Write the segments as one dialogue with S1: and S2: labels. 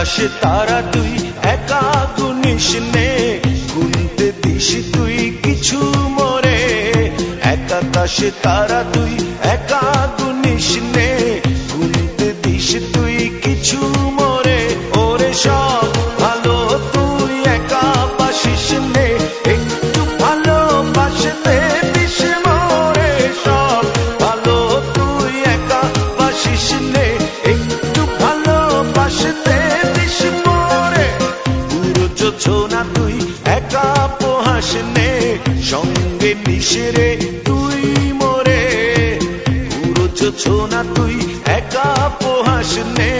S1: আকাশে তারা তুই একা গুনিস নে, গুনতে দিস তুই কিছু মোরে। এক আকাশে তারা তুই একা গুনিস নে, গুনতে দিস তুই কিছু মোরে। ওরে সব ভালো তুই একা বাসিস নে, একটু ভালোবাসতে দিস মোরে। সব ভালো তুই একা বাসিস নে, একটু ভালোবাসতে দিস মোরে। পুরো যোছনা তুই একা পোহাস নে, সঙ্গে নিশরে তুই মোরে। পুরো যোছনা তুই একা পোহাস নে,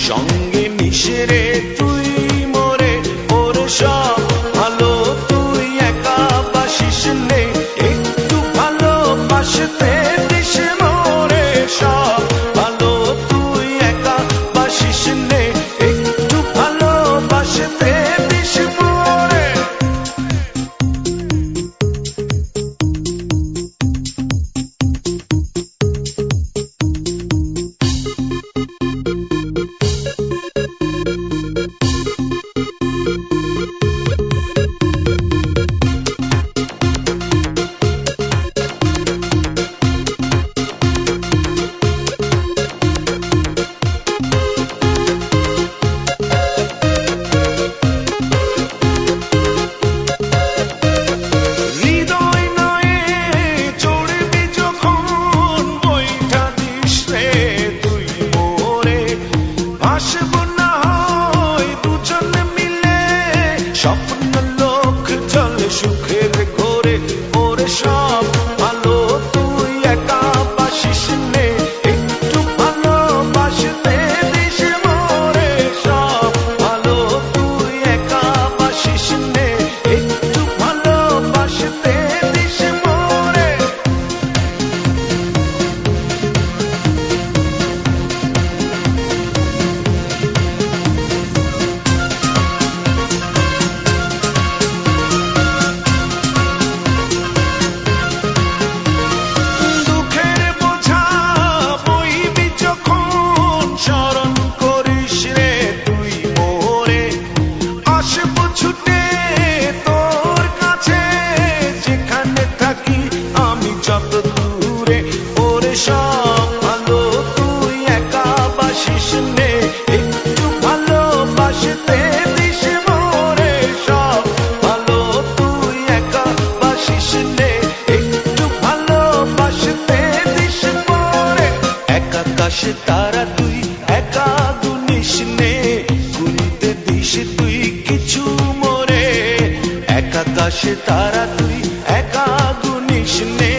S1: সঙ্গে নিশরে তুই মোরে। ওরে সব ভালো তুই একা বাসিস নে, একটু ভালোবাসতে দিস মোরে। সব ভালো তুই একা বাসিস নে, একটু ভালোবাসতে দিস মোরে। স্বপ্ন লোক চলে সুখের ঘোরে। ওরে সব ভালো তুই একা বাসিস নে, একটু ভালোবাসতে দিস মোরে। সব ভালো তুই একা বাসিস নে, একটু ভালোবাসতে দিস মোরে। সব ভালো তুই একা বাসিস নে, একটু ভালোবাসতে দিস মোরে। সব ভালো তুই একা বাসিস নে, একটু ভালোবাসতে দিস মোরে। এক আকাশে তারা তুই একা গুনিস নে, গুনতে দিস তুই কিছু মোরে। এক আকাশে তারা তুই একা গুনিস নে,